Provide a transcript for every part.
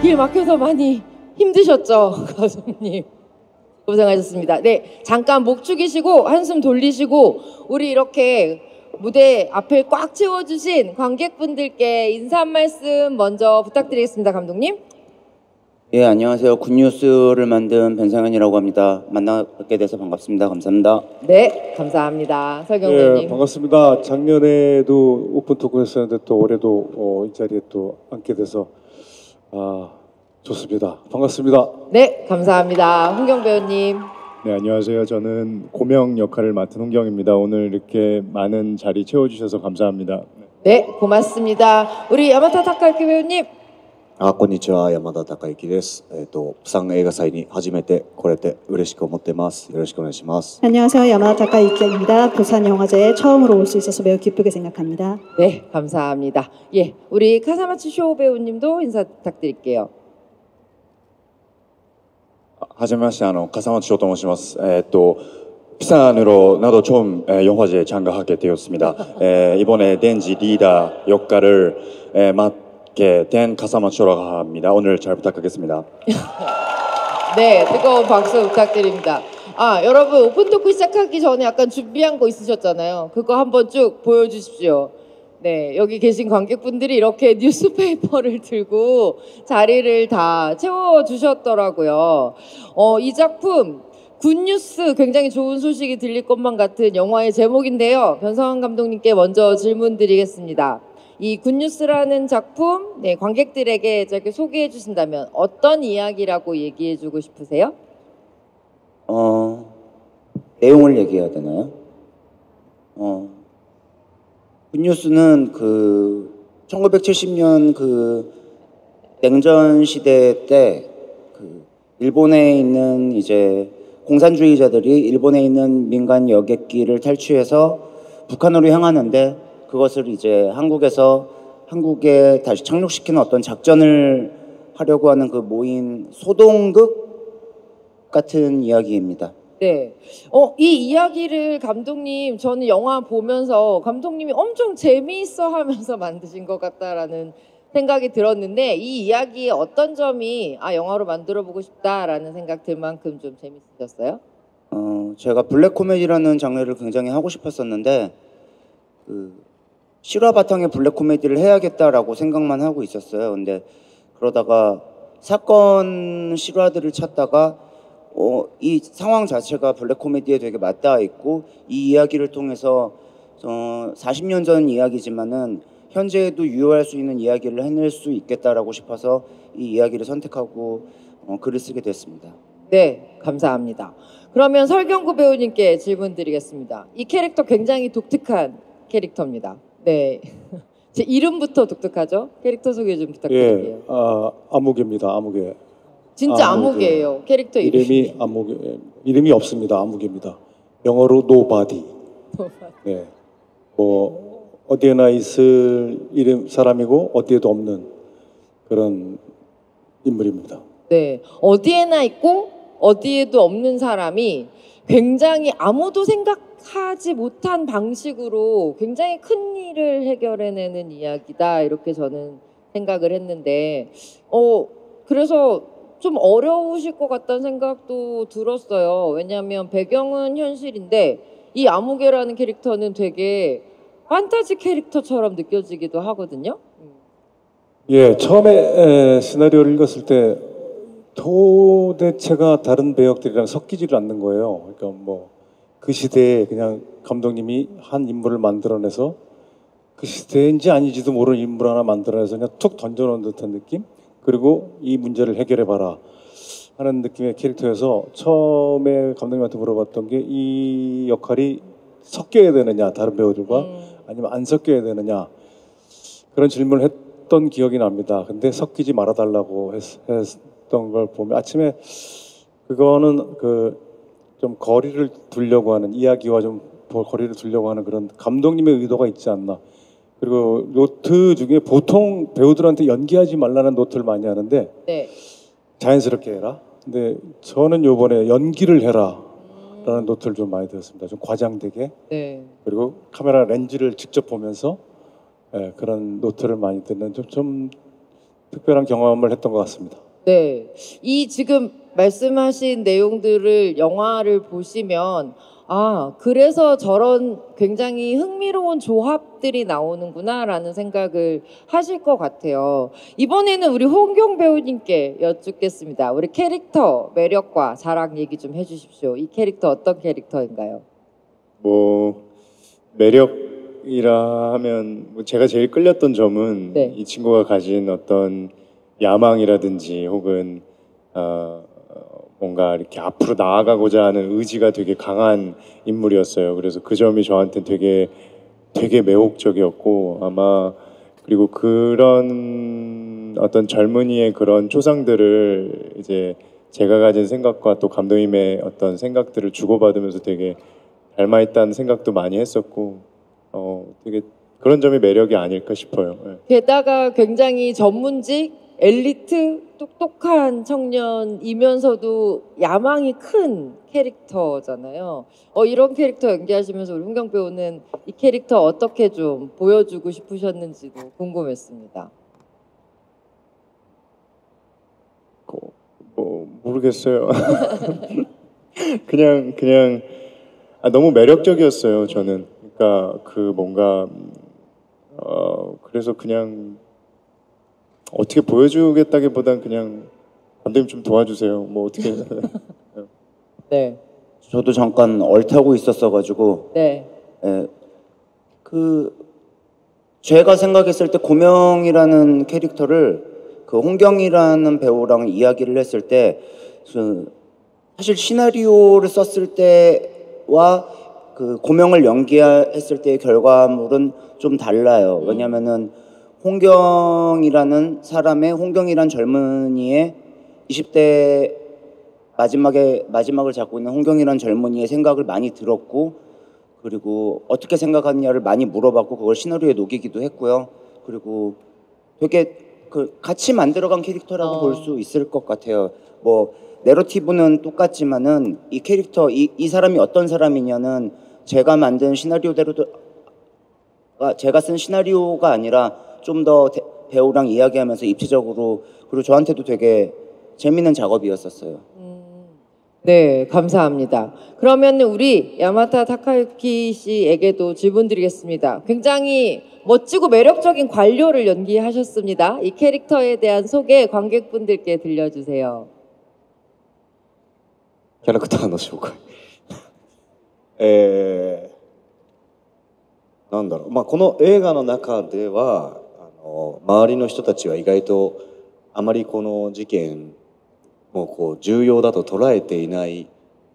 길 막혀서 많이 힘드셨죠, 가수님? 고생하셨습니다. 네, 잠깐 목 축이시고 한숨 돌리시고 우리 이렇게 무대 앞을 꽉 채워주신 관객분들께 인사 한 말씀 먼저 부탁드리겠습니다, 감독님. 예, 안녕하세요. 굿뉴스를 만든 변상현이라고 합니다. 만나뵙게 돼서 반갑습니다. 감사합니다. 네, 감사합니다. 설경 네, 배우님. 반갑습니다. 작년에도 오픈 토크 했었는데 또 올해도 이 자리에 또 앉게 돼서 좋습니다. 반갑습니다. 네, 감사합니다. 홍경 배우님. 네, 안녕하세요. 저는 고명 역할을 맡은 홍경입니다. 오늘 이렇게 많은 자리 채워주셔서 감사합니다. 네, 고맙습니다. 우리 야마타 타카유키 배우님. こんにちは、山田孝之です。釜山映画祭に初めて来れて嬉しく思ってます。よろしくお願いします。 안녕하세요. 야마다 타카유키입니다. 부산 영화제에 처음으로 올 수 있어서 매우 기쁘게 생각합니다. 네, 감사합니다. 예, 우리 카사마츠 쇼 배우님도 인사 부탁드릴게요. はじめまして、笠松翔と申します。부산으로 나도 처음 영화제 참가하게 되었습니다. 이번에 댄지 리더 역할을 맡게 된 카사마츠라고 합니다. 오늘 잘 부탁하겠습니다. 네, 뜨거운 박수 부탁드립니다. 여러분 오픈 토크 시작하기 전에 약간 준비한 거 있으셨잖아요. 그거 한번 쭉 보여주십시오. 네, 여기 계신 관객분들이 이렇게 뉴스페이퍼를 들고 자리를 다 채워주셨더라고요. 이 작품 굿뉴스, 굉장히 좋은 소식이 들릴 것만 같은 영화의 제목인데요. 변성환 감독님께 먼저 질문 드리겠습니다. 이 굿뉴스라는 작품, 네, 관객들에게 저렇게 소개해 주신다면 어떤 이야기라고 얘기해 주고 싶으세요? 내용을 얘기해야 되나요? 굿뉴스는 1970년 냉전 시대 때 일본에 있는 이제 공산주의자들이 일본에 있는 민간 여객기를 탈취해서 북한으로 향하는데 그것을 이제 한국에 다시 착륙시키는 어떤 작전을 하려고 하는 그 모인 소동극 같은 이야기입니다. 네. 이 이야기를 감독님, 저는 영화 보면서 감독님이 엄청 재미있어 하면서 만드신 것 같다라는 생각이 들었는데 이 이야기의 어떤 점이 영화로 만들어 보고 싶다라는 생각 들 만큼 좀 재밌으셨어요? 제가 블랙 코미디라는 장르를 굉장히 하고 싶었었는데 실화 바탕의 블랙 코미디를 해야겠다라고 생각만 하고 있었어요. 근데 그러다가 사건 실화들을 찾다가 이 상황 자체가 블랙 코미디에 되게 맞닿아 있고 이 이야기를 통해서 40년 전 이야기지만은 현재에도 유효할 수 있는 이야기를 해낼 수 있겠다라고 싶어서 이 이야기를 선택하고 글을 쓰게 됐습니다. 네, 감사합니다. 그러면 설경구 배우님께 질문 드리겠습니다. 이 캐릭터 굉장히 독특한 캐릭터입니다. 네, 제 이름부터 독특하죠? 캐릭터 소개 좀 부탁드릴게요. 예, 아무개입니다. 아무개. 진짜 아무개예요. 캐릭터 이름이 아무개. 이름이 없습니다. 아무개입니다. 영어로 nobody. 네, 어디에나 있을 사람이고 어디에도 없는 그런 인물입니다. 네, 어디에나 있고 어디에도 없는 사람이 굉장히 아무도 생각하지 못한 방식으로 굉장히 큰 일을 해결해내는 이야기다 이렇게 저는 생각을 했는데 그래서 좀 어려우실 것 같다는 생각도 들었어요. 왜냐하면 배경은 현실인데 이 아무개라는 캐릭터는 되게 판타지 캐릭터처럼 느껴지기도 하거든요. 예, 처음에 시나리오를 읽었을 때 도대체가 다른 배역들이랑 섞이지를 않는 거예요. 그러니까 그 시대에 그냥 감독님이 한 인물을 만들어내서 그 시대인지 아닌지도 모르는 인물 하나 만들어내서 그냥 툭 던져놓은 듯한 느낌? 그리고 이 문제를 해결해봐라 하는 느낌의 캐릭터여서 처음에 감독님한테 물어봤던 게 이 역할이 섞여야 되느냐 다른 배우들과 아니면 안 섞여야 되느냐 그런 질문을 했던 기억이 납니다. 근데 섞이지 말아달라고 했던 걸 보면 아침에 그거는 좀 거리를 두려고 하는 이야기와 좀 거리를 두려고 하는 그런 감독님의 의도가 있지 않나. 그리고 노트 중에 보통 배우들한테 연기하지 말라는 노트를 많이 하는데 네. 자연스럽게 해라. 근데 저는 요번에 연기를 해라 라는 노트를 좀 많이 들었습니다. 좀 과장되게. 네. 그리고 카메라 렌즈를 직접 보면서 그런 노트를 많이 듣는 좀 특별한 경험을 했던 것 같습니다. 네, 이 지금 말씀하신 내용들을 영화를 보시면 아, 그래서 저런 굉장히 흥미로운 조합들이 나오는구나라는 생각을 하실 것 같아요. 이번에는 우리 홍경 배우님께 여쭙겠습니다. 우리 캐릭터 매력과 자랑 얘기 좀 해주십시오. 이 캐릭터 어떤 캐릭터인가요? 뭐 매력이라 하면 뭐 제가 제일 끌렸던 점은 네. 이 친구가 가진 어떤 야망이라든지 혹은 뭔가 이렇게 앞으로 나아가고자 하는 의지가 되게 강한 인물이었어요. 그래서 그 점이 저한테 되게 매혹적이었고 아마 그리고 그런 어떤 젊은이의 그런 초상들을 이제 제가 가진 생각과 또 감독님의 어떤 생각들을 주고받으면서 되게 닮아있다는 생각도 많이 했었고 되게 그런 점이 매력이 아닐까 싶어요. 네. 게다가 굉장히 전문직, 엘리트, 똑똑한 청년이면서도 야망이 큰 캐릭터잖아요. 이런 캐릭터 연기하시면서 우리 홍경 배우는 이 캐릭터 어떻게 좀 보여주고 싶으셨는지도 궁금했습니다. 모르겠어요. 그냥 너무 매력적이었어요. 저는. 그러니까 그 뭔가 그래서 그냥 어떻게 보여주겠다기보단 그냥 감독님 좀 도와주세요. 뭐 어떻게. 네. 저도 잠깐 얼타고 있었어가지고 네. 제가 생각했을 때 고명이라는 캐릭터를 그 홍경이라는 배우랑 이야기를 했을 때 사실 시나리오를 썼을 때와 그 고명을 연기했을 때의 결과물은 좀 달라요. 왜냐면은 홍경이란 젊은이의 20대 마지막을 잡고 있는 홍경이란 젊은이의 생각을 많이 들었고 그리고 어떻게 생각하느냐를 많이 물어봤고 그걸 시나리오에 녹이기도 했고요. 그리고 되게 같이 만들어간 캐릭터라고 볼 수 있을 것 같아요. 뭐 내러티브는 똑같지만은 이 캐릭터 이 사람이 어떤 사람이냐는 제가 만든 시나리오대로도 제가 쓴 시나리오가 아니라 좀 더 배우랑 이야기하면서 입체적으로 그리고 저한테도 되게 재밌는 작업이었었어요. 네, 감사합니다. 그러면 우리 야마타 타카유키 씨에게도 질문 드리겠습니다. 굉장히 멋지고 매력적인 관료를 연기하셨습니다. 이 캐릭터에 대한 소개 관객분들께 들려주세요. キャラクターの紹介なんだろう、まあ、この映画の中では周りの人たちは意外とあまりこの事件もこう重要だと捉えていない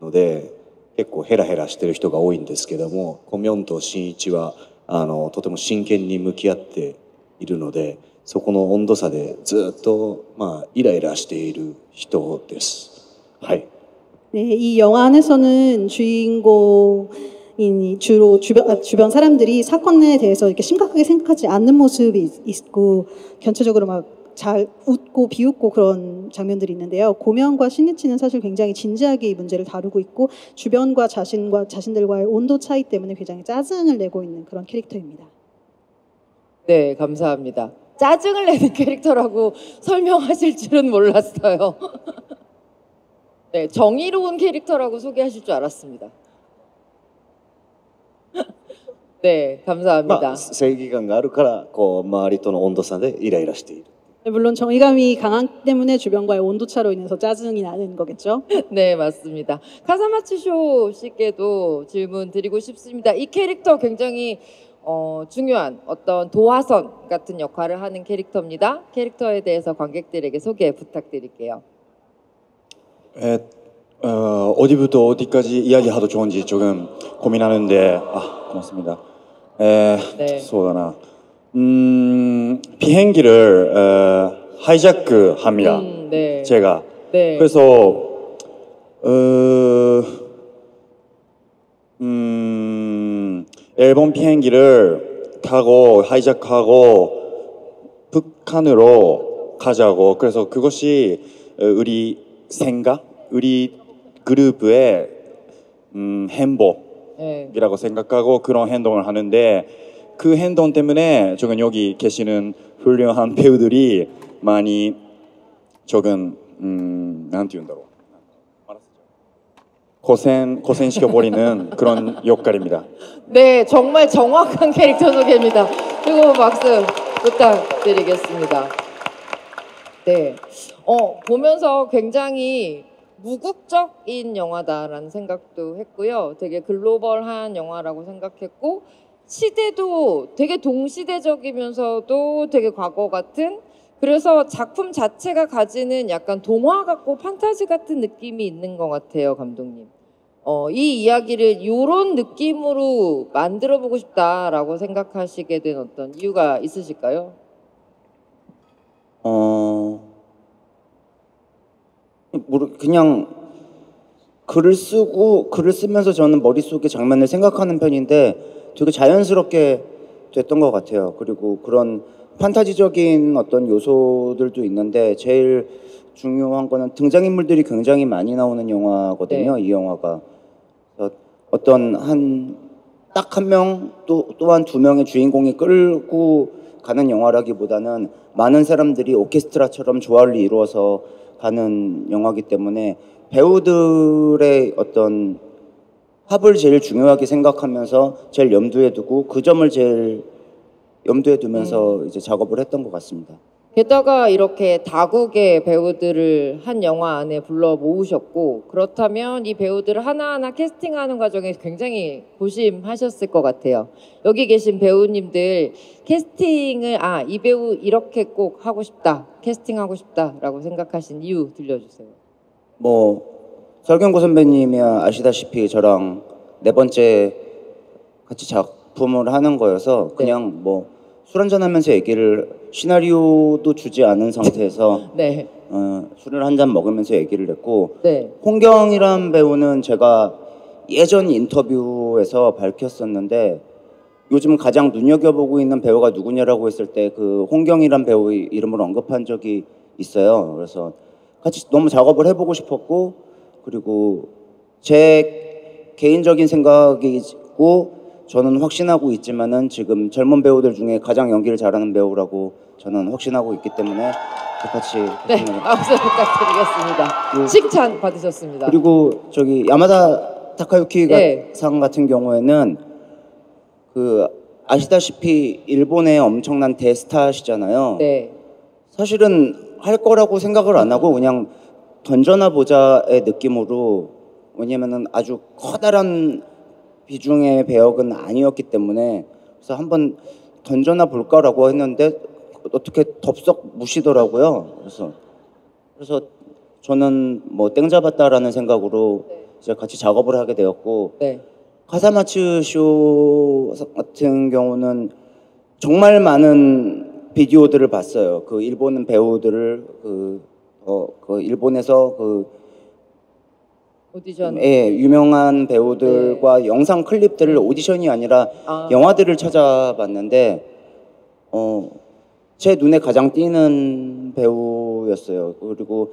ので結構ヘラヘラしてる人が多いんですけども、コミョンとシンイチはとても真剣に向き合っているので、そこの温度差でずっとイライラしている人です。はい。 네, 이 영화 안에서는 주인공이 주로 주변 사람들이 사건에 대해서 이렇게 심각하게 생각하지 않는 모습이 있고 전체적으로 막 잘 웃고 비웃고 그런 장면들이 있는데요. 고명과 신이치는 사실 굉장히 진지하게 이 문제를 다루고 있고 주변과 자신들과의 온도 차이 때문에 굉장히 짜증을 내고 있는 그런 캐릭터입니다. 네, 감사합니다. 짜증을 내는 캐릭터라고 설명하실 줄은 몰랐어요. 네, 정의로운 캐릭터라고 소개하실 줄 알았습니다. 네, 감사합니다. 正義感があるからこう周りとの温度差でイライラしている。 물론 정의감이 강하기 때문에 주변과의 온도차로 인해서 짜증이 나는 거겠죠. 네, 맞습니다. 카사마츠쇼 씨께도 질문 드리고 싶습니다. 이 캐릭터 굉장히 중요한 어떤 도화선 같은 역할을 하는 캐릭터입니다. 캐릭터에 대해서 관객들에게 소개 부탁드릴게요. 어디부터 어디까지 이야기하도 좋은지 조금 고민하는데 고맙습니다. 네. そうだな. 비행기를 하이자크합니다. 네. 제가. 네. 그래서 일본 비행기를 타고 하이자크하고 북한으로 가자고. 그래서 그것이 우리 그룹의 행복이라고 생각하고 그런 행동을 하는데 그 행동 때문에 지금 여기 계시는 훌륭한 배우들이 많이 적은なんて言うんだろう 고생시켜버리는 그런 역할입니다. 네, 정말 정확한 캐릭터 소개입니다. 뜨거운 박수 부탁드리겠습니다. 네, 보면서 굉장히 무국적인 영화다라는 생각도 했고요. 되게 글로벌한 영화라고 생각했고 시대도 되게 동시대적이면서도 되게 과거 같은, 그래서 작품 자체가 가지는 약간 동화 같고 판타지 같은 느낌이 있는 것 같아요, 감독님. 이 이야기를 이런 느낌으로 만들어보고 싶다라고 생각하시게 된 어떤 이유가 있으실까요? 그냥 글을 쓰면서 저는 머릿속에 장면을 생각하는 편인데 되게 자연스럽게 됐던 것 같아요. 그리고 그런 판타지적인 어떤 요소들도 있는데 제일 중요한 거는 등장인물들이 굉장히 많이 나오는 영화거든요. 네. 이 영화가 어떤 딱 한 명 또한 두 명의 주인공이 끌고 가는 영화라기보다는 많은 사람들이 오케스트라처럼 조화를 이루어서 가는 영화이기 때문에 배우들의 어떤 합을 제일 중요하게 생각하면서 제일 염두에 두고 그 점을 제일 염두에 두면서 이제 작업을 했던 것 같습니다. 게다가 이렇게 다국의 배우들을 한 영화 안에 불러 모으셨고, 그렇다면 이 배우들을 하나하나 캐스팅하는 과정에 굉장히 고심하셨을 것 같아요. 여기 계신 배우님들 캐스팅을 이 배우 이렇게 꼭 하고 싶다, 캐스팅하고 싶다라고 생각하신 이유 들려주세요. 설경구 선배님이 아시다시피 저랑 네 번째 같이 작품을 하는 거여서 그냥 술 한잔하면서 시나리오도 주지 않은 상태에서 네. 술을 한 잔 먹으면서 얘기를 했고, 네. 홍경이란 배우는 제가 예전 인터뷰에서 밝혔었는데 요즘 가장 눈여겨보고 있는 배우가 누구냐라고 했을 때 그 홍경이란 배우 이름을 언급한 적이 있어요. 그래서 같이 너무 작업을 해보고 싶었고, 그리고 제 개인적인 생각이고 저는 확신하고 있지만은 지금 젊은 배우들 중에 가장 연기를 잘하는 배우라고 저는 확신하고 있기 때문에 같이 네, 박수 부탁드리겠습니다. 칭찬 받으셨습니다. 그리고 야마다 타카유키 네. 상 같은 경우에는 아시다시피 일본의 엄청난 대스타시잖아요. 네. 사실은 할 거라고 생각을 안 하고 그냥 던져나 보자의 느낌으로, 왜냐면은 아주 커다란 비중의 배역은 아니었기 때문에 그래서 한번 던져나 볼까라고 했는데 어떻게 덥석 무시더라고요. 그래서 저는 땡 잡았다라는 생각으로 이제 같이 작업을 하게 되었고, 네. 카사마츠 쇼 같은 경우는 정말 많은 비디오들을 봤어요. 그 일본 배우들을 일본에서 오디션. 유명한 배우들과 영상 클립들을 오디션이 아니라 영화들을 찾아봤는데 제 눈에 가장 띄는 배우였어요. 그리고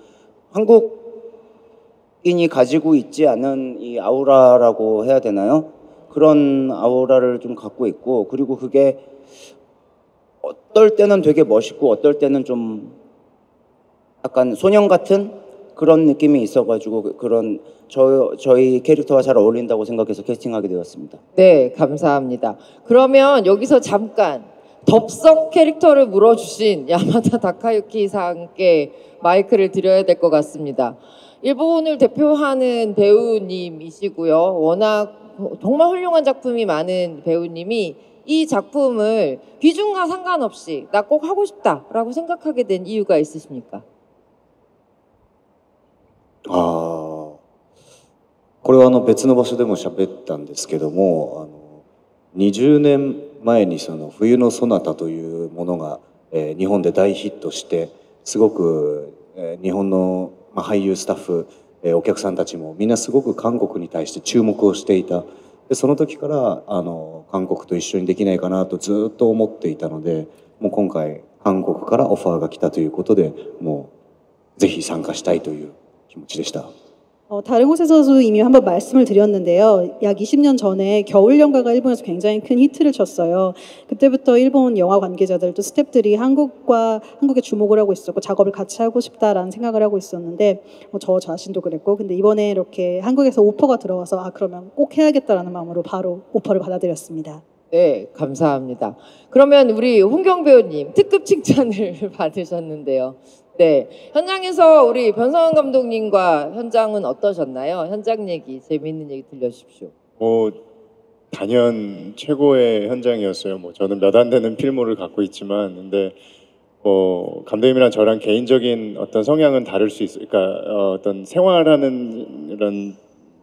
한국인이 가지고 있지 않은 이 아우라라고 해야 되나요? 그런 아우라를 좀 갖고 있고, 그리고 그게 어떨 때는 되게 멋있고 어떨 때는 좀 약간 소년 같은 그런 느낌이 있어가지고 저희 캐릭터와 잘 어울린다고 생각해서 캐스팅하게 되었습니다. 네, 감사합니다. 그러면 여기서 잠깐 덥석 캐릭터를 물어주신 야마다 다카유키 상께 마이크를 드려야 될 것 같습니다. 일본을 대표하는 배우님이시고요. 워낙 정말 훌륭한 작품이 많은 배우님이 이 작품을 비중과 상관없이 나 꼭 하고 싶다라고 생각하게 된 이유가 있으십니까? これは別の場所でも喋ったんですけども、20年前にその冬のソナタというものが、日本で大ヒットしてすごく、日本の、俳優スタッフ、お客さんたちもみんなすごく韓国に対して注目をしていた。でその時から韓国と一緒にできないかなとずっと思っていたので、もう今回韓国からオファーが来たということでもうぜひ参加したいという気持ちでした。 다른 곳에서도 이미 한번 말씀을 드렸는데요. 약 20년 전에 겨울연가가 일본에서 굉장히 큰 히트를 쳤어요. 그때부터 일본 영화 관계자들도 스태프들이 한국에 주목을 하고 있었고 작업을 같이 하고 싶다라는 생각을 하고 있었는데 저 자신도 그랬고 근데 이번에 이렇게 한국에서 오퍼가 들어와서 그러면 꼭 해야겠다라는 마음으로 바로 오퍼를 받아들였습니다. 네, 감사합니다. 그러면 우리 홍경 배우님 특급 칭찬을 받으셨는데요. 네, 현장에서 우리 변성환 감독님과 현장은 어떠셨나요? 현장 얘기, 재미있는 얘기 들려주십시오. 단연 최고의 현장이었어요. 저는 몇 안 되는 필모를 갖고 있지만, 근데 감독님이랑 저랑 개인적인 어떤 성향은 다를 수 있어요. 그러니까 어떤 생활하는 이런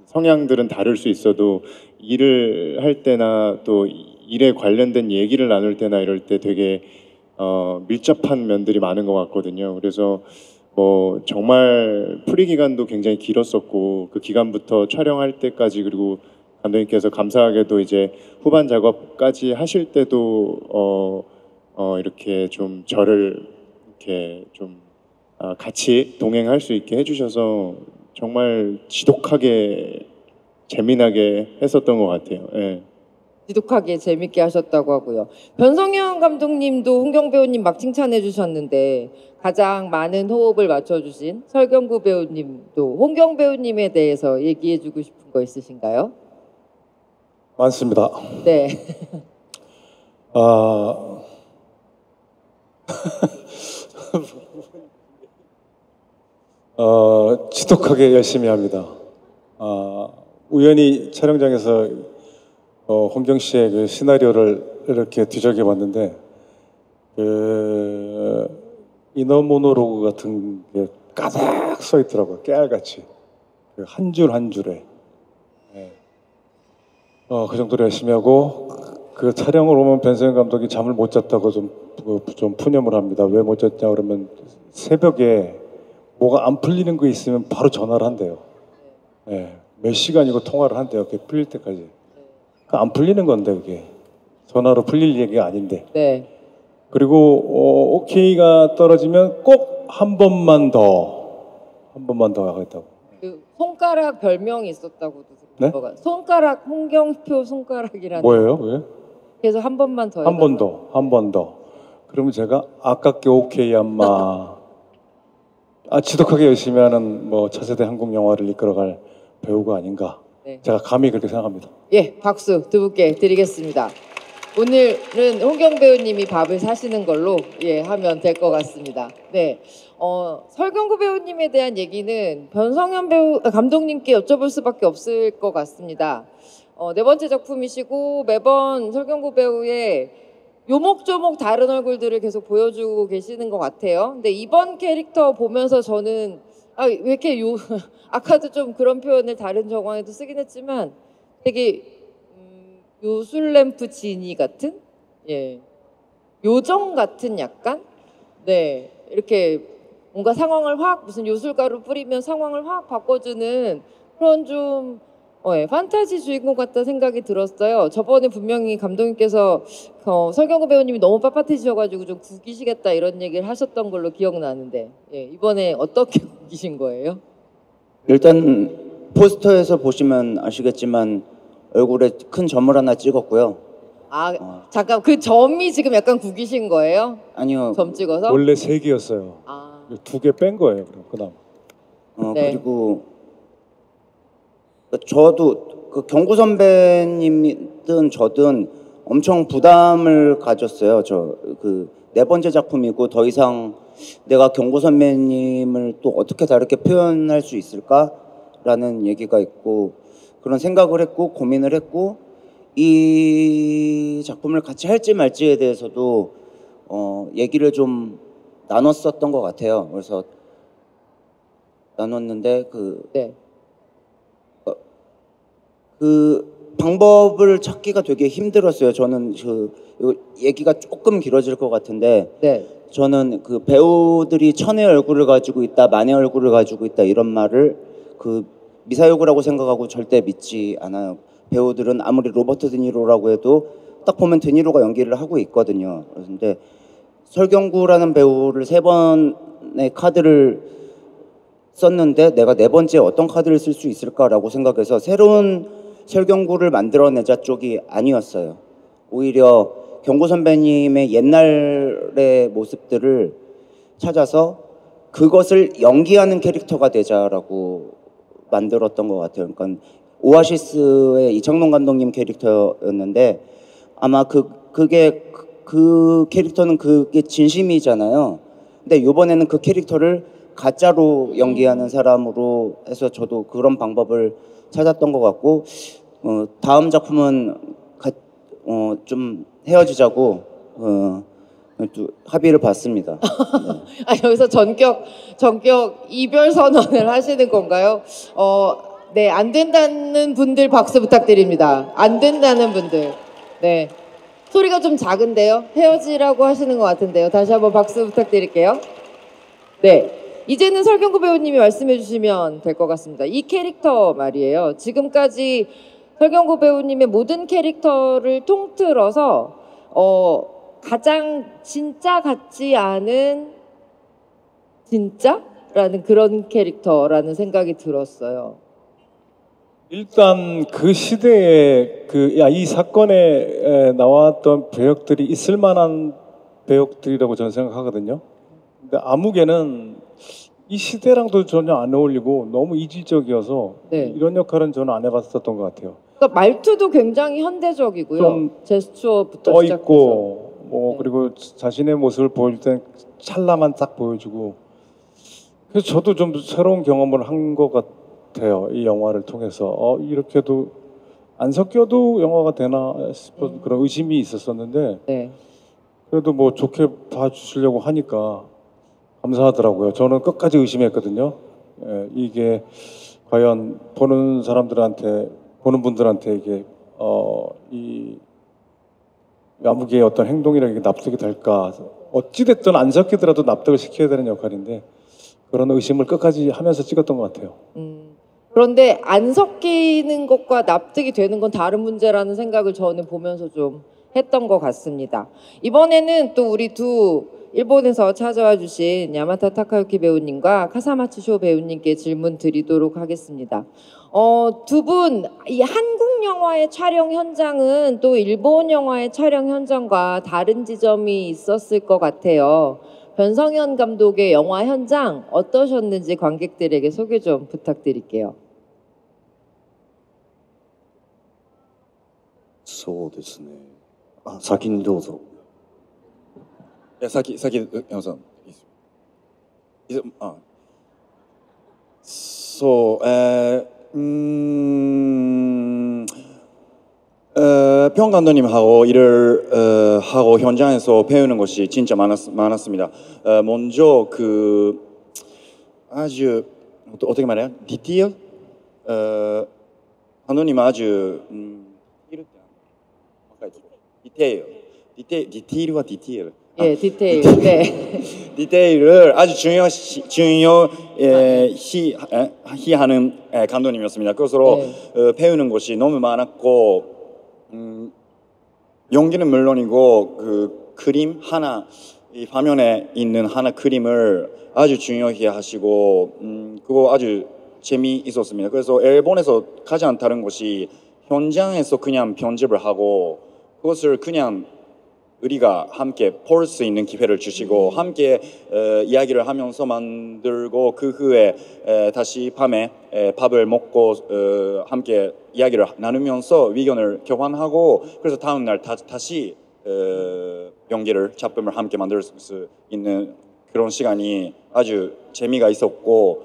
성향들은 다를 수 있어도 일을 할 때나 또 일에 관련된 얘기를 나눌 때나 이럴 때 되게 밀접한 면들이 많은 것 같거든요. 그래서 정말 프리 기간도 굉장히 길었었고 그 기간부터 촬영할 때까지 그리고 감독님께서 감사하게도 이제 후반 작업까지 하실 때도 이렇게 좀 저를 이렇게 좀 같이 동행할 수 있게 해주셔서 정말 지독하게 재미나게 했었던 것 같아요. 예. 지독하게 재밌게 하셨다고 하고요. 변성현 감독님도 홍경 배우님 막 칭찬해 주셨는데 가장 많은 호흡을 맞춰주신 설경구 배우님도 홍경 배우님에 대해서 얘기해 주고 싶은 거 있으신가요? 많습니다. 네. 지독하게 열심히 합니다. 우연히 촬영장에서 홍경 씨의 그 시나리오를 이렇게 뒤적여봤는데 이너 모노로그 같은 게 가득 써 있더라고요. 깨알같이 한 줄 한 줄에. 네. 그 정도로 열심히 하고 그 촬영을 오면 변성현 감독이 잠을 못 잤다고 좀 푸념을 합니다. 왜 못 잤냐 그러면 새벽에 뭐가 안 풀리는 거 있으면 바로 전화를 한대요. 네. 몇 시간이고 통화를 한대요. 그게 풀릴 때까지. 안 풀리는 건데 그게 전화로 풀릴 얘기가 아닌데. 네. 그리고 오케이가 떨어지면 꼭 한 번만 더 하겠다고. 그 손가락 별명이 있었다고도 네? 들어가. 손가락 홍경표 손가락이라는. 뭐예요? 왜? 그래서 한 번만 더. 한 번 더, 한 번 더. 그러면 제가 아깝게 오케이 엄마. 지독하게 열심히 하는 차세대 한국 영화를 이끌어갈 배우가 아닌가. 네. 제가 감히 그렇게 생각합니다. 예, 박수 두 분께 드리겠습니다. 오늘은 홍경 배우님이 밥을 사시는 걸로 하면 될 것 같습니다. 네, 설경구 배우님에 대한 얘기는 변성현 감독님께 여쭤볼 수밖에 없을 것 같습니다. 네 번째 작품이시고 매번 설경구 배우의 요목조목 다른 얼굴들을 계속 보여주고 계시는 것 같아요. 근데 이번 캐릭터 보면서 저는 왜 이렇게 아까도 좀 그런 표현을 다른 정황에도 쓰긴 했지만 되게 요술램프 지니 같은 요정 같은 약간 이렇게 뭔가 상황을 무슨 요술가루 뿌리면 상황을 확 바꿔주는 그런 좀 판타지 주인공 같다 생각이 들었어요. 저번에 분명히 감독님께서 설경구 배우님이 너무 빳빳해지셔가지고 좀 구기시겠다 이런 얘기를 하셨던 걸로 기억나는데 이번에 어떻게 구기신 거예요? 일단 포스터에서 보시면 아시겠지만 얼굴에 큰 점을 하나 찍었고요. 잠깐 그 점이 지금 약간 구기신 거예요? 아니요. 점 찍어서? 원래 3개였어요. 2개 뺀 거예요. 그다음. 네. 그리고 저도 경구 선배님이든 저든 엄청 부담을 가졌어요. 네 번째 작품이고 더 이상 내가 경구 선배님을 또 어떻게 다르게 표현할 수 있을까라는 얘기가 있고 그런 생각을 했고 고민을 했고 이 작품을 같이 할지 말지에 대해서도 얘기를 좀 나눴었던 것 같아요. 그래서 나눴는데 그 방법을 찾기가 되게 힘들었어요. 저는 얘기가 조금 길어질 것 같은데 저는 그 배우들이 천의 얼굴을 가지고 있다, 만의 얼굴을 가지고 있다 이런 말을 미사여구라고 생각하고 절대 믿지 않아요. 배우들은 아무리 로버트 드니로라고 해도 딱 보면 드니로가 연기를 하고 있거든요. 그런데 설경구라는 배우를 3번의 카드를 썼는데 내가 네 번째 어떤 카드를 쓸 수 있을까라고 생각해서 새로운 설경구를 만들어내자 쪽이 아니었어요. 오히려 경구 선배님의 옛날의 모습들을 찾아서 그것을 연기하는 캐릭터가 되자라고 만들었던 것 같아요. 그러니까 오아시스의 이창동 감독님 캐릭터였는데 아마 그 캐릭터는 그게 진심이잖아요. 근데 이번에는 그 캐릭터를 가짜로 연기하는 사람으로 해서 저도 그런 방법을 찾았던 것 같고 다음 작품은 좀 헤어지자고 또 합의를 봤습니다. 아, 여기서 전격 이별 선언을 하시는 건가요? 네, 안 된다는 분들 박수 부탁드립니다. 안 된다는 분들. 네. 소리가 좀 작은데요? 헤어지라고 하시는 것 같은데요. 다시 한번 박수 부탁드릴게요. 네. 이제는 설경구 배우님이 말씀해 주시면 될 것 같습니다. 이 캐릭터 말이에요. 지금까지 설경구 배우님의 모든 캐릭터를 통틀어서 가장 진짜 같지 않은 진짜라는 그런 캐릭터라는 생각이 들었어요. 일단 그 시대에 이 사건에 나왔던 배역들이 있을 만한 배역들이라고 저는 생각하거든요. 근데 아무개는 이 시대랑도 전혀 안 어울리고 너무 이질적이어서 네. 이런 역할은 저는 안 해봤었던 것 같아요. 그러니까 말투도 굉장히 현대적이고요. 좀 제스처부터 떠 시작해서. 있고 네. 그리고 자신의 모습을 보여줄 땐 찰나만 딱 보여주고 그래서 저도 좀 새로운 경험을 한 것 같아요. 이 영화를 통해서 이렇게도 안 섞여도 영화가 되나 싶은 그런 의심이 있었었는데 네. 그래도 뭐 좋게 봐주시려고 하니까 감사하더라고요. 저는 끝까지 의심했거든요. 이게 과연 보는 분들한테 이게 이 아무개의 어떤 행동이라 이게 납득이 될까? 어찌됐든 안 섞이더라도 납득을 시켜야 되는 역할인데 그런 의심을 끝까지 하면서 찍었던 것 같아요. 그런데 안 섞이는 것과 납득이 되는 건 다른 문제라는 생각을 저는 보면서 좀 했던 것 같습니다. 이번에는 또 우리 두 일본에서 찾아와 주신 야마타 타카유키 배우님과 카사마츠 쇼 배우님께 질문 드리도록 하겠습니다. 두 분, 이 한국 영화의 촬영 현장은 또 일본 영화의 촬영 현장과 다른 지점이 있었을 것 같아요. 변성현 감독의 영화 현장 어떠셨는지 관객들에게 소개 좀 부탁드릴게요. そうですね。先にどうぞ。いや先山さんいいですよ。そう평 감독님하고 일을 하고 현장에서 배우는 것이 진짜 많았습니다. 먼저 아주 어떻게 말해요? 디테일? 감독님 아주 디테일과 디테일. 예, 디테일. 네. 디테일을 아주 중요시하는 감독님이었습니다. 그것으로 배우는 것이 너무 많았고 연기는 물론이고 그 그림 하나 이 화면에 있는 하나 그림을 아주 중요히 하시고 그거 아주 재미있었습니다. 그래서 일본에서 가장 다른 것이 현장에서 그냥 편집을 하고 그것을 그냥 우리가 함께 볼 수 있는 기회를 주시고 함께 이야기를 하면서 만들고 그 후에 다시 밤에 밥을 먹고 함께 이야기를 나누면서 의견을 교환하고 그래서 다음 날 다시 연기를 작품을 함께 만들 수 있는 그런 시간이 아주 재미가 있었고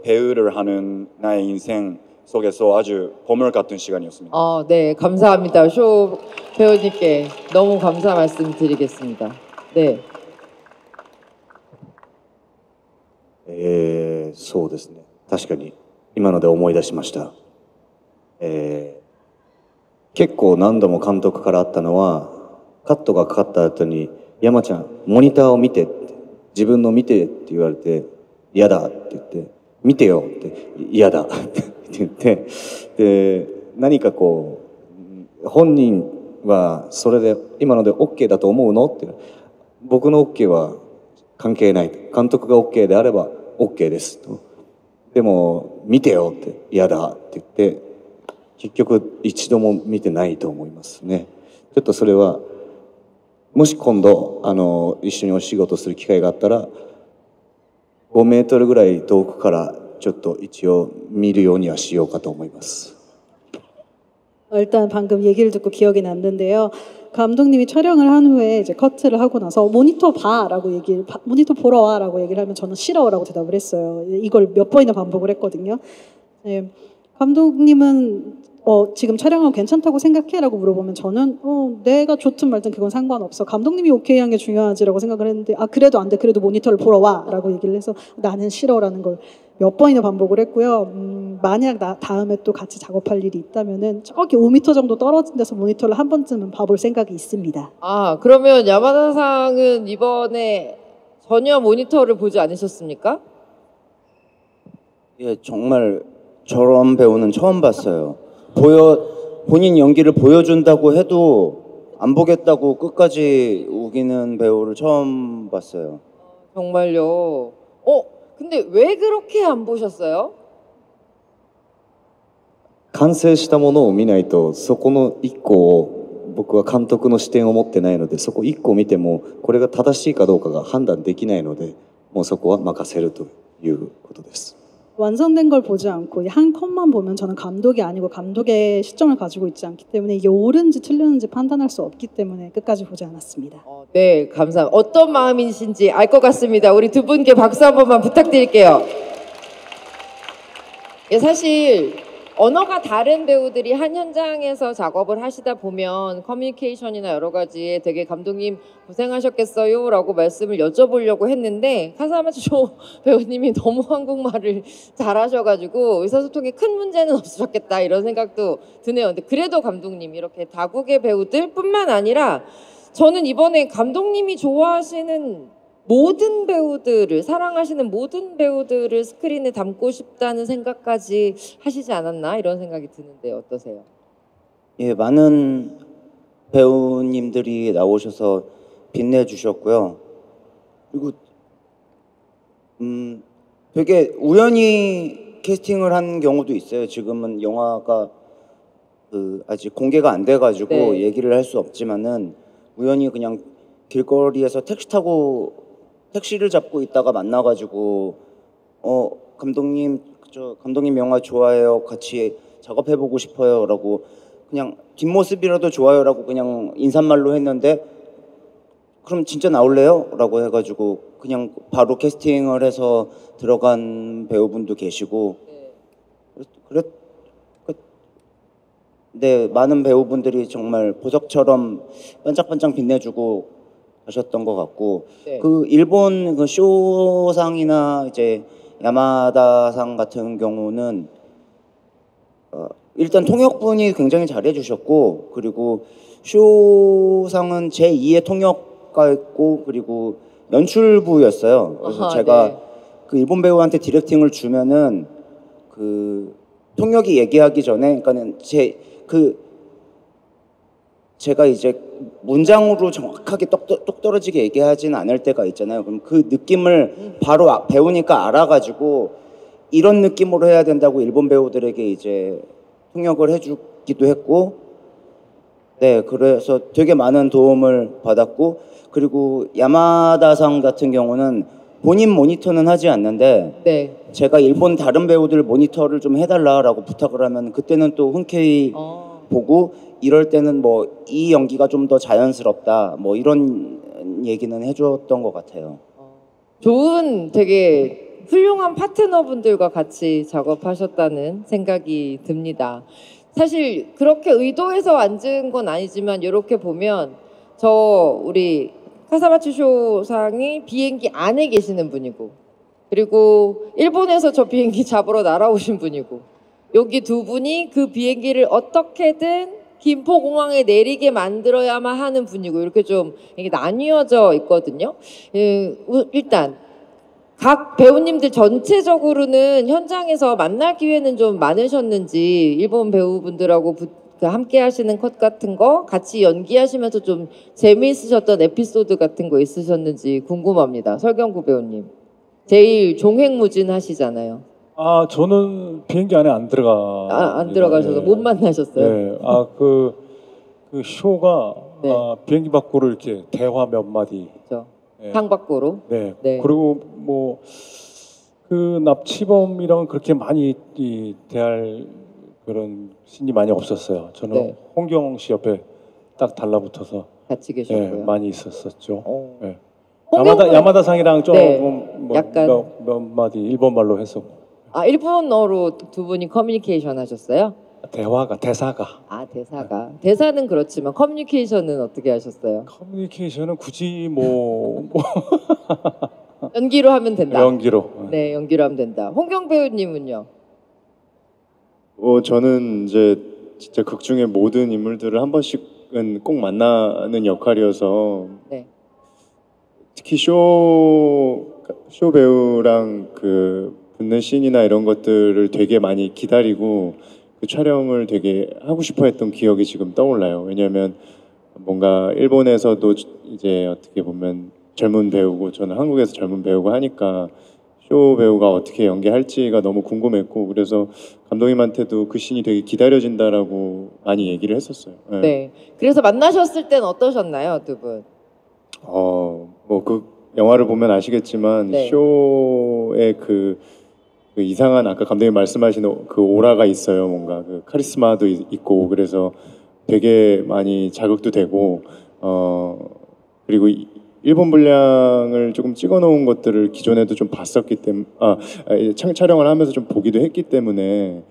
배우를 하는 나의 인생 속에서 아주 보물 같은 시간이었습니다. 네, 감사합니다. 쇼 배우님께 너무 감사 말씀드리겠습니다. 네. そうですね。確かに今ので思い出しました。結構何度も監督からあったのはカットがかかった後に山ちゃんモニターを見てって自分の見てって言われて嫌だって言って見てよって嫌だって言ってで何かこう本人はそれで今ので OK だと思うのって僕の OK は関係ない監督が OK であれば OK ですとでも見てよって嫌だって言って結局一度も見てないと思いますね。ちょっとそれはもし今度一緒にお仕事する機会があったら5メートルぐらい遠くからちょっと一応見るようにはしようかと思います。 일단 방금 얘기를 듣고 기억이 났는데요. 감독님이 촬영을 한 후에 이제 커트를 하고 나서 모니터 봐라고 모니터 보러 와라고 얘기를 하면 저는 싫어라고 대답을 했어요. 이걸 몇 번이나 반복을 했거든요. 네, 감독님은 지금 촬영하고 괜찮다고 생각해라고 물어보면 저는 내가 좋든 말든 그건 상관없어. 감독님이 오케이한 게 중요하지라고 생각을 했는데 그래도 안 돼. 그래도 모니터를 보러 와라고 얘기를 해서 나는 싫어라는 걸 몇 번이나 반복을 했고요. 만약 다음에 또 같이 작업할 일이 있다면은 저기 5m 정도 떨어진 데서 모니터를 한 번쯤은 봐볼 생각이 있습니다. 그러면 야마다상은 이번에 전혀 모니터를 보지 않으셨습니까? 예, 정말 저런 배우는 처음 봤어요. 본인 연기를 보여준다고 해도 안 보겠다고 끝까지 우기는 배우를 처음 봤어요. 정말요? 근데 왜 그렇게 안 보셨어요? 完成したものを見ないとそこの一個を僕は監督の視点を持ってないのでそこ一個見てもこれが正しいかどうかが判断できないのでもうそこは任せるということです。 완성된 걸 보지 않고 한 컷만 보면 저는 감독이 아니고 감독의 시점을 가지고 있지 않기 때문에 이게 옳은지 틀렸는지 판단할 수 없기 때문에 끝까지 보지 않았습니다. 네, 감사합니다. 어떤 마음이신지 알 것 같습니다. 우리 두 분께 박수 한 번만 부탁드릴게요. 예, 사실 언어가 다른 배우들이 한 현장에서 작업을 하시다 보면 커뮤니케이션이나 여러 가지에 되게 감독님 고생하셨겠어요 라고 말씀을 여쭤보려고 했는데 카사마츠쇼 배우님이 너무 한국말을 잘하셔가지고 의사소통에 큰 문제는 없으셨겠다 이런 생각도 드네요. 근데 그래도 감독님 이렇게 다국의 배우들 뿐만 아니라 저는 이번에 감독님이 좋아하시는 모든 배우들을 사랑하시는 모든 배우들을 스크린에 담고 싶다는 생각까지 하시지 않았나 이런 생각이 드는데 어떠세요? 예, 많은 배우님들이 나오셔서 빛내주셨고요. 그리고 되게 우연히 캐스팅을 한 경우도 있어요. 지금은 영화가 아직 공개가 안 돼가지고 네. 얘기를 할 수 없지만은 우연히 그냥 길거리에서 택시를 잡고 있다가 만나가지고 감독님 감독님 영화 좋아해요. 같이 작업해보고 싶어요라고 그냥 뒷모습이라도 좋아요라고 그냥 인사말로 했는데 그럼 진짜 나올래요? 라고 해가지고 그냥 바로 캐스팅을 해서 들어간 배우분도 계시고 네, 많은 배우분들이 정말 보석처럼 반짝반짝 빛내주고 하셨던 것 같고 네. 그 일본 그 쇼상이나 이제 야마다상 같은 경우는 일단 통역분이 굉장히 잘해주셨고 그리고 쇼상은 제2의 통역가였고 그리고 연출부였어요. 그래서 제가 네. 그 일본 배우한테 디렉팅을 주면은 그 통역이 얘기하기 전에 그러니까는 제가 이제 문장으로 정확하게 똑 떨어지게 얘기하지는 않을 때가 있잖아요. 그럼 그 느낌을 바로 배우니까 알아가지고 이런 느낌으로 해야 된다고 일본 배우들에게 이제 통역을 해주기도 했고, 네, 그래서 되게 많은 도움을 받았고, 그리고 야마다상 같은 경우는 본인 모니터는 하지 않는데, 네. 제가 일본 다른 배우들 모니터를 좀 해달라라고 부탁을 하면 그때는 또 흔쾌히 보고 이럴 때는 뭐 이 연기가 좀 더 자연스럽다 뭐 이런 얘기는 해줬던 것 같아요. 좋은 되게 훌륭한 파트너분들과 같이 작업하셨다는 생각이 듭니다. 사실 그렇게 의도해서 앉은 건 아니지만 이렇게 보면 우리 카사마츠쇼 상이 비행기 안에 계시는 분이고 그리고 일본에서 저 비행기 잡으러 날아오신 분이고 여기 두 분이 그 비행기를 어떻게든 김포공항에 내리게 만들어야만 하는 분이고 이렇게 좀 이게 나뉘어져 있거든요. 일단 각 배우님들 전체적으로는 현장에서 만날 기회는 좀 많으셨는지 일본 배우분들하고 함께 하시는 컷 같은 거 같이 연기하시면서 좀 재미있으셨던 에피소드 같은 거 있으셨는지 궁금합니다. 설경구 배우님. 제일 종횡무진 하시잖아요. 아 저는 비행기 안에 안 들어가. 안 들어가셔서 못 만나셨어요? 네. 아그 쇼가 네. 비행기 밖으로 이렇게 대화 몇 마디. 그렇죠. 네. 창 밖으로. 네. 네. 그리고 뭐 그 납치범이랑 그렇게 많이 대할 그런 신이 많이 없었어요. 저는 네. 홍경 씨 옆에 딱 달라붙어서 같이 네, 계셨고요. 많이 있었었죠. 어. 네. 홍경은- 야마다상이랑 조금 네, 뭐 약간- 몇 마디 일본말로 했었고 일본어로 두 분이 커뮤니케이션 하셨어요? 대사가 대사가. 대사는 그렇지만 커뮤니케이션은 어떻게 하셨어요? 커뮤니케이션은 굳이 뭐 연기로 하면 된다. 연기로 네, 연기로 하면 된다. 홍경 배우님은요? 저는 이제 진짜 극 중에 모든 인물들을 한 번씩은 꼭 만나는 역할이어서 네. 특히 쇼 배우랑 그 붙는 씬이나 이런 것들을 되게 많이 기다리고 그 촬영을 되게 하고 싶어 했던 기억이 지금 떠올라요. 왜냐하면 뭔가 일본에서도 이제 어떻게 보면 젊은 배우고 저는 한국에서 젊은 배우고 하니까 쇼 배우가 어떻게 연기할지가 너무 궁금했고 그래서 감독님한테도 그 씬이 되게 기다려진다라고 많이 얘기를 했었어요. 네. 네. 그래서 만나셨을 땐 어떠셨나요, 두 분? 뭐 그 영화를 보면 아시겠지만 네. 쇼의 그 이상한 아까 감독님 말씀하신 그 오라가 있어요. 뭔가 그 카리스마도 있고 그래서 되게 많이 자극도 되고 그리고 일본 분량을 조금 찍어놓은 것들을 기존에도 좀 봤었기 때문에 촬영을 하면서 좀 보기도 했기 때문에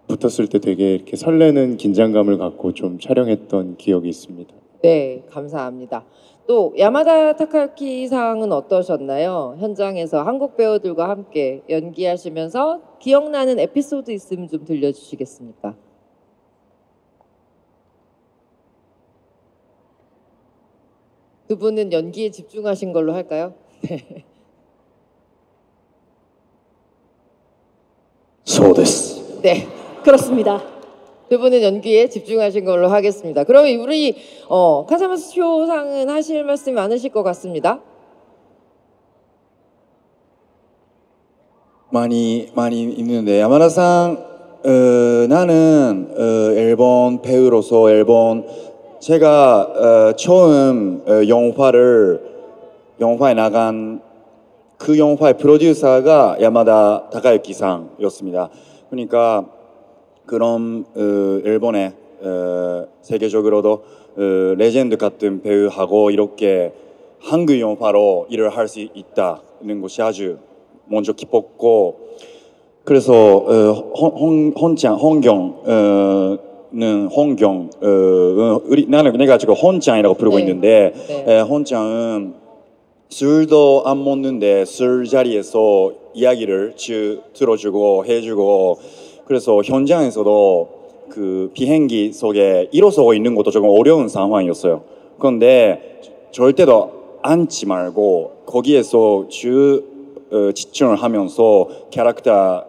붙었을 때 되게 이렇게 설레는 긴장감을 갖고 좀 촬영했던 기억이 있습니다. 네, 감사합니다. 또 야마다 타카유키 상은 어떠셨나요? 현장에서 한국 배우들과 함께 연기하시면서 기억나는 에피소드 있으면 좀 들려주시겠습니까? 두 분은 연기에 집중하신 걸로 할까요? 네. そうです 네. 그렇습니다. 두 분은 연기에 집중하신 걸로 하겠습니다. 그러면 우리 카사마스 쇼상은 하실 말씀이 많으실 것 같습니다. 많이 있는데 야마다 상 나는 일본 배우로서 일본 제가 처음 영화에 나간 그 영화의 프로듀서가 야마다 타카유키 상이었습니다. 그러니까 그런 일본의 세계적으로도 레전드 같은 배우하고 이렇게 한국 영화로 일을 할 수 있다는 것이 아주 먼저 기뻤고 그래서 내가 지금 혼장이라고 부르고 네. 있는데 네. 혼장은 술도 안 먹는데 술자리에서 이야기를 들어주고 해주고 그래서 현장에서도 그 비행기 속에 일어서고 있는 것도 조금 어려운 상황이었어요. 그런데 절대로 앉지 말고 거기에서 집중을 하면서 캐릭터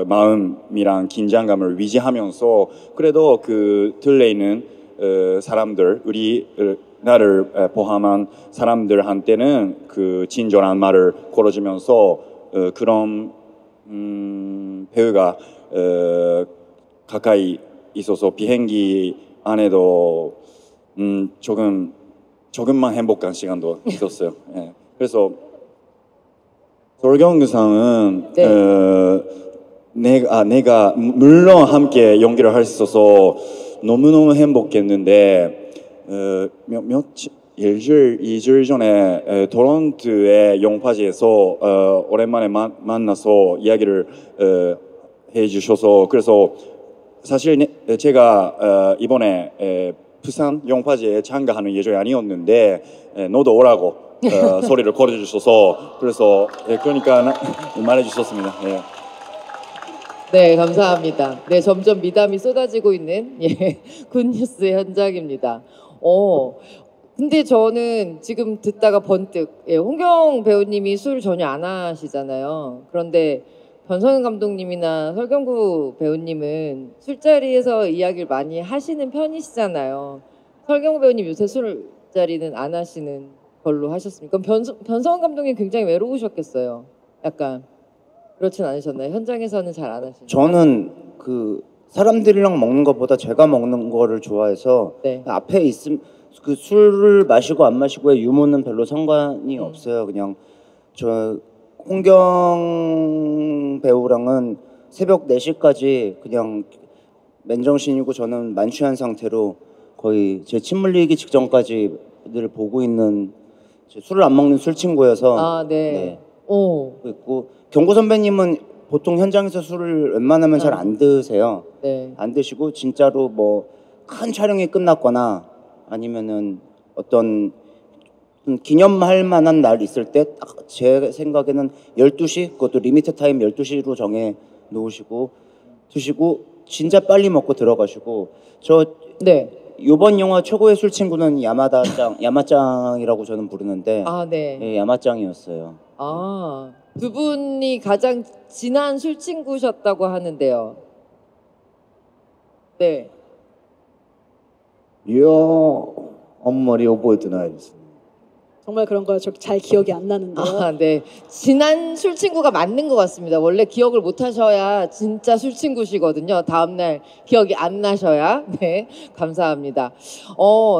마음이랑 긴장감을 유지하면서 그래도 그 들에 있는 사람들 나를 포함한 사람들한테는 그 친절한 말을 걸어주면서 그런 배우가 가까이 있어서 비행기 안에도 조금만 행복한 시간도 있었어요. 예. 그래서 설경구상은 내가 물론 함께 연기를 할 수 있어서 너무너무 행복했는데 일주일 전에 토론토의 영화제에서 오랜만에 만나서 이야기를 해주셔서 그래서 사실 제가 이번에 부산 영화제에 참가하는 예정이 아니었는데 너도 오라고 소리를 걸어주셔서 그래서 그러니까 말해주셨습니다. 예. 네, 감사합니다. 네, 점점 미담이 쏟아지고 있는 굿뉴스 현장입니다. 근데 저는 지금 듣다가 번뜩 홍경 배우님이 술 전혀 안 하시잖아요. 그런데 변성현 감독님이나 설경구 배우님은 술자리에서 이야기를 많이 하시는 편이시잖아요. 설경구 배우님 요새 술자리는 안 하시는 걸로 하셨습니까? 그럼 변성현 감독님 굉장히 외로우셨겠어요. 약간. 그렇진 않으셨나요? 현장에서는 잘 안 하시나요? 저는 그 사람들이랑 먹는 것보다 제가 먹는 거를 좋아해서 네. 앞에 있음 그 술을 마시고 안 마시고의 유무는 별로 상관이 없어요. 그냥 저 홍경 배우랑은 새벽 4시까지 그냥 맨정신이고 저는 만취한 상태로 거의 제 침 흘리기 직전까지 늘 보고 있는 술을 안 먹는 술 친구여서 아, 네. 오, 있고 경구 선배님은 보통 현장에서 술을 웬만하면 잘 안 드세요. 네. 안 드시고 진짜로 뭐 큰 촬영이 끝났거나 아니면은 어떤 기념할 만한 날 있을 때 딱 제 생각에는 12시 그것도 리미트 타임 12시로 정해 놓으시고 드시고 진짜 빨리 먹고 들어가시고 저 네. 이번 영화 최고의 술 친구는 야마짱이라고 저는 부르는데 아, 네. 예, 야마짱이었어요. 아, 두 분이 가장 친한 술 친구셨다고 하는데요. 네. いやーあんまり覚えてないですね。 정말 그런 거 저 잘 기억이 안 나는데요. 아, 네. 친한 술 친구가 맞는 것 같습니다. 원래 기억을 못 하셔야 진짜 술 친구시거든요. 다음날 기억이 안 나셔야. 네. 감사합니다.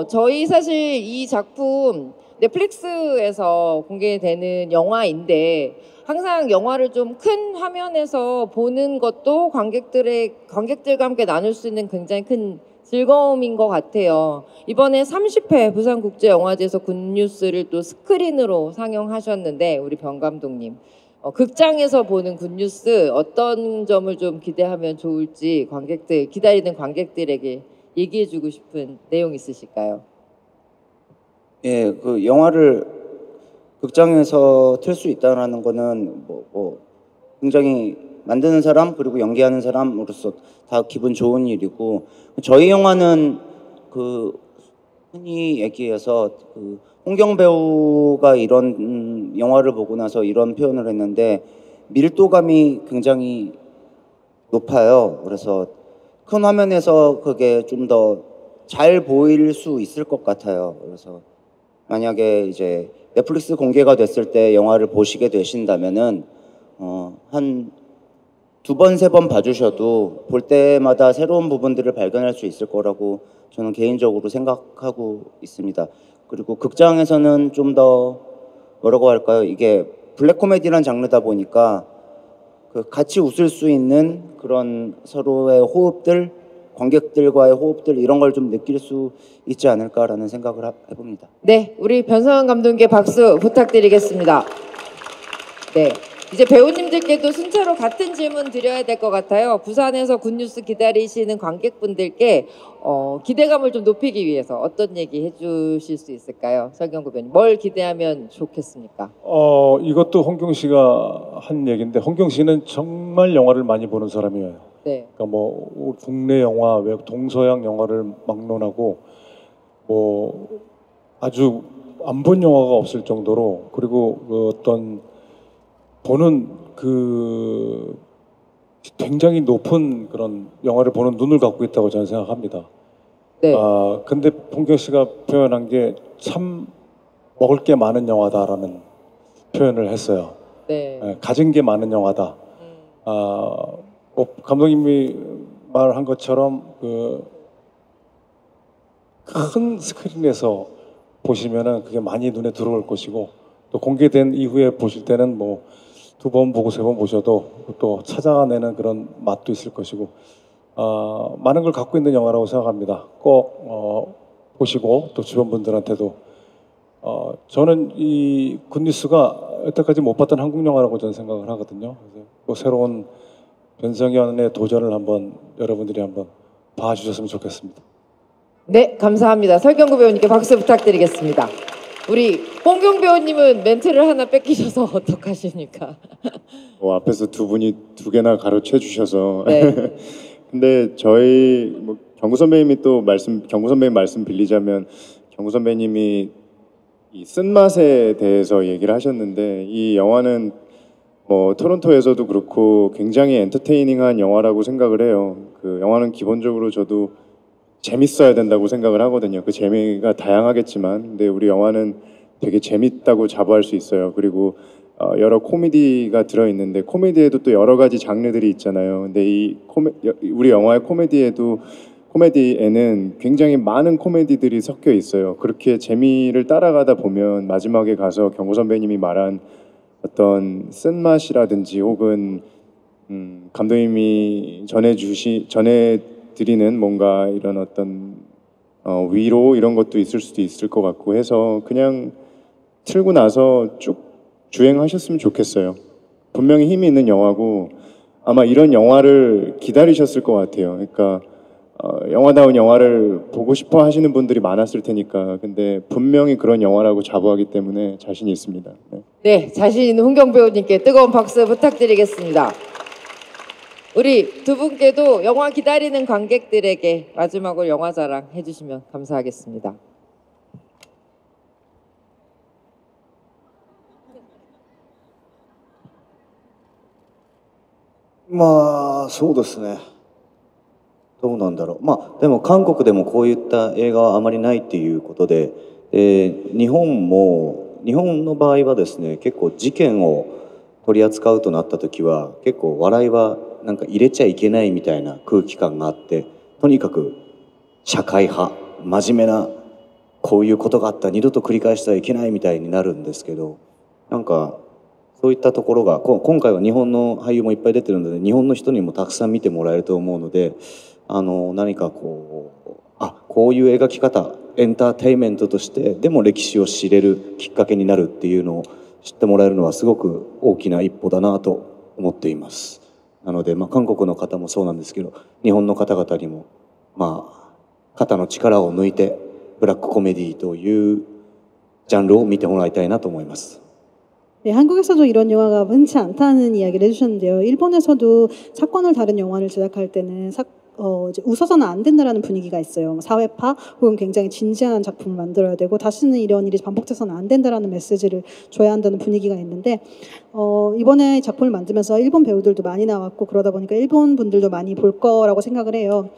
저희 사실 이 작품 넷플릭스에서 공개되는 영화인데 항상 영화를 좀 큰 화면에서 보는 것도 관객들과 함께 나눌 수 있는 굉장히 큰 즐거움인 것 같아요. 이번에 30회 부산국제영화제에서 굿뉴스를 또 스크린으로 상영하셨는데 우리 병 감독님 극장에서 보는 굿뉴스 어떤 점을 좀 기대하면 좋을지 기다리는 관객들에게 얘기해주고 싶은 내용 있으실까요? 예, 그 영화를 극장에서 틀 수 있다는 거는 뭐 굉장히 만드는 사람 그리고 연기하는 사람으로서 다 기분 좋은 일이고 저희 영화는 그 흔히 얘기해서 그 홍경 배우가 이런 영화를 보고 나서 이런 표현을 했는데 밀도감이 굉장히 높아요. 그래서 큰 화면에서 그게 좀 더 잘 보일 수 있을 것 같아요. 그래서 만약에 이제 넷플릭스 공개가 됐을 때 영화를 보시게 되신다면은 한 2번, 3번 봐주셔도 볼 때마다 새로운 부분들을 발견할 수 있을 거라고 저는 개인적으로 생각하고 있습니다. 그리고 극장에서는 좀 더 뭐라고 할까요? 이게 블랙 코미디란 장르다 보니까 그 같이 웃을 수 있는 그런 서로의 호흡들, 관객들과의 호흡들 이런 걸 좀 느낄 수 있지 않을까라는 생각을 해봅니다. 네, 우리 변성환 감독님께 박수 부탁드리겠습니다. 네. 이제 배우님들께도 순차로 같은 질문 드려야 될 것 같아요. 부산에서 굿뉴스 기다리시는 관객분들께 기대감을 좀 높이기 위해서 어떤 얘기 해주실 수 있을까요? 설경구 배우님. 뭘 기대하면 좋겠습니까? 이것도 홍경 씨가 한 얘기인데 홍경 씨는 정말 영화를 많이 보는 사람이에요. 네. 그러니까 뭐 국내 영화, 외국 동서양 영화를 막론하고 뭐 아주 안 본 영화가 없을 정도로 그리고 그 어떤 보는 그 굉장히 높은 그런 영화를 보는 눈을 갖고 있다고 저는 생각합니다. 네. 근데 홍경 씨가 표현한 게 참 먹을 게 많은 영화다라는 표현을 했어요. 네. 가진 게 많은 영화다. 감독님이 말한 것처럼 그 큰 스크린에서 보시면은 그게 많이 눈에 들어올 것이고 또 공개된 이후에 보실 때는 뭐 2번 보고 3번 보셔도 또 찾아내는 그런 맛도 있을 것이고 많은 걸 갖고 있는 영화라고 생각합니다. 꼭 보시고 또 주변 분들한테도 저는 이 굿뉴스가 여태까지 못 봤던 한국 영화라고 저는 생각을 하거든요. 그래서 뭐 새로운 변성현의 도전을 한번 여러분들이 한번 봐주셨으면 좋겠습니다. 네, 감사합니다. 설경구 배우님께 박수 부탁드리겠습니다. 우리 홍경 배우님은 멘트를 하나 뺏기셔서 어떡하십니까? 앞에서 두 분이 2개나 가로채 주셔서 네. 근데 저희 경구 선배님이 경구 선배님 말씀 빌리자면 경구 선배님이 이 쓴맛에 대해서 얘기를 하셨는데 이 영화는 뭐 토론토에서도 그렇고 굉장히 엔터테이닝한 영화라고 생각을 해요. 그 영화는 기본적으로 저도 재밌어야 된다고 생각을 하거든요. 그 재미가 다양하겠지만 근데 우리 영화는 되게 재밌다고 자부할 수 있어요. 그리고 여러 코미디가 들어있는데 코미디에도 또 여러 가지 장르들이 있잖아요. 근데 우리 영화의 코미디에는 굉장히 많은 코미디들이 섞여 있어요. 그렇게 재미를 따라가다 보면 마지막에 가서 경호 선배님이 말한 어떤 쓴맛이라든지 혹은 감독님이 전해드리는 뭔가 이런 어떤 위로 이런 것도 있을 수도 있을 것 같고 해서 그냥 틀고 나서 쭉 주행하셨으면 좋겠어요. 분명히 힘이 있는 영화고 아마 이런 영화를 기다리셨을 것 같아요. 그러니까 영화다운 영화를 보고 싶어 하시는 분들이 많았을 테니까. 근데 분명히 그런 영화라고 자부하기 때문에 자신이 있습니다. 네, 네, 자신 있는 훈경 배우님께 뜨거운 박수 부탁드리겠습니다. 우리 두 분께도 영화 기다리는 관객들에게 마지막으로 영화 자랑 해주시면 감사하겠습니다.そうですね。どうなんだろう。でも韓国でもこういった映画はあまりないっていうことで、日本の場合はですね、結構事件を取り扱うとなった時は結構笑いはなんか入れちゃいけないみたいな空気感があって、とにかく社会派、真面目なこういうことがあったら二度と繰り返してはいけないみたいになるんですけど、なんかそういったところが今回は日本の俳優もいっぱい出てるので日本の人にもたくさん見てもらえると思うので、何かこういう描き方、エンターテインメントとしてでも歴史を知れるきっかけになるっていうのを知ってもらえるのはすごく大きな一歩だなと思っています。なので、韓国の方もそうなんですけど、日本の方々にも肩の力を抜いてブラックコメディというジャンルを見てもらいたいなと思います。 네, 한국에서도 이런 영화가 흔치 않다는 이야기를 해주셨는데요. 일본에서도 사건을 다룬 영화를 제작할 때는 이제 웃어서는 안 된다라는 분위기가 있어요. 사회파 혹은 굉장히 진지한 작품을 만들어야 되고 다시는 이런 일이 반복돼서는 안 된다라는 메시지를 줘야 한다는 분위기가 있는데 이번에 작품을 만들면서 일본 배우들도 많이 나왔고 그러다 보니까 일본 분들도 많이 볼 거라고 생각을 해요.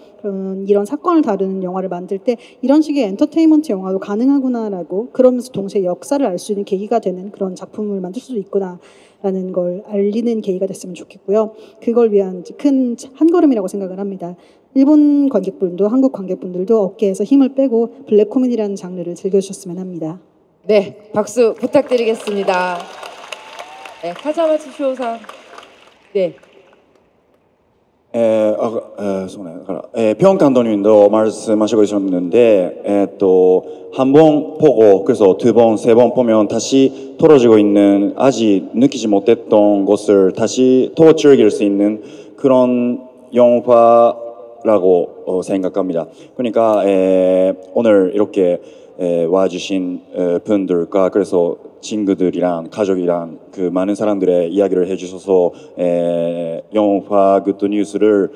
이런 사건을 다루는 영화를 만들 때 이런 식의 엔터테인먼트 영화도 가능하구나라고 그러면서 동시에 역사를 알 수 있는 계기가 되는 그런 작품을 만들 수도 있구나라는 걸 알리는 계기가 됐으면 좋겠고요. 그걸 위한 큰 한걸음이라고 생각을 합니다. 일본 관객분도 한국 관객분들도 어깨에서 힘을 빼고 블랙 코미디라는 장르를 즐겨주셨으면 합니다. 네, 박수 부탁드리겠습니다. 네, 카자마츠 쇼상. 네. そうね。だから、평 감독님도 말씀하시고 있었는데, 한 번 보고 그래서 두 번, 세 번 보면 다시 떨어지고 있는 아직 느끼지 못했던 것을 다시 더 즐길 수 있는 그런 영화라고 생각합니다. 그러니까 오늘 이렇게 와주신 분들과 그래서 친구들이랑 가족이랑 그 많은 사람들의 이야기를 해주셔서 영화 굿드 뉴스를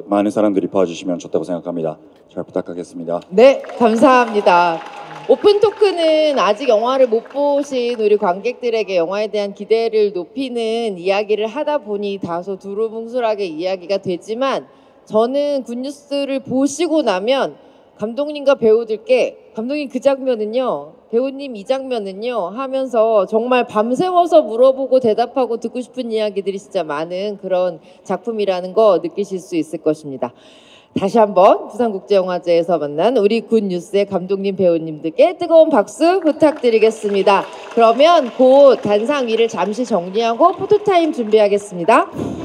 많은 사람들이 봐주시면 좋다고 생각합니다. 잘 부탁하겠습니다. 네, 감사합니다. 오픈 토크는 아직 영화를 못 보신 우리 관객들에게 영화에 대한 기대를 높이는 이야기를 하다 보니 다소 두루뭉술하게 이야기가 되지만 저는 굿뉴스를 보시고 나면 감독님과 배우들께 감독님 그 장면은요, 배우님 이 장면은요 하면서 정말 밤새워서 물어보고 대답하고 듣고 싶은 이야기들이 진짜 많은 그런 작품이라는 거 느끼실 수 있을 것입니다. 다시 한번 부산국제영화제에서 만난 우리 굿뉴스의 감독님 배우님들께 뜨거운 박수 부탁드리겠습니다. 그러면 곧 단상 위를 잠시 정리하고 포토타임 준비하겠습니다.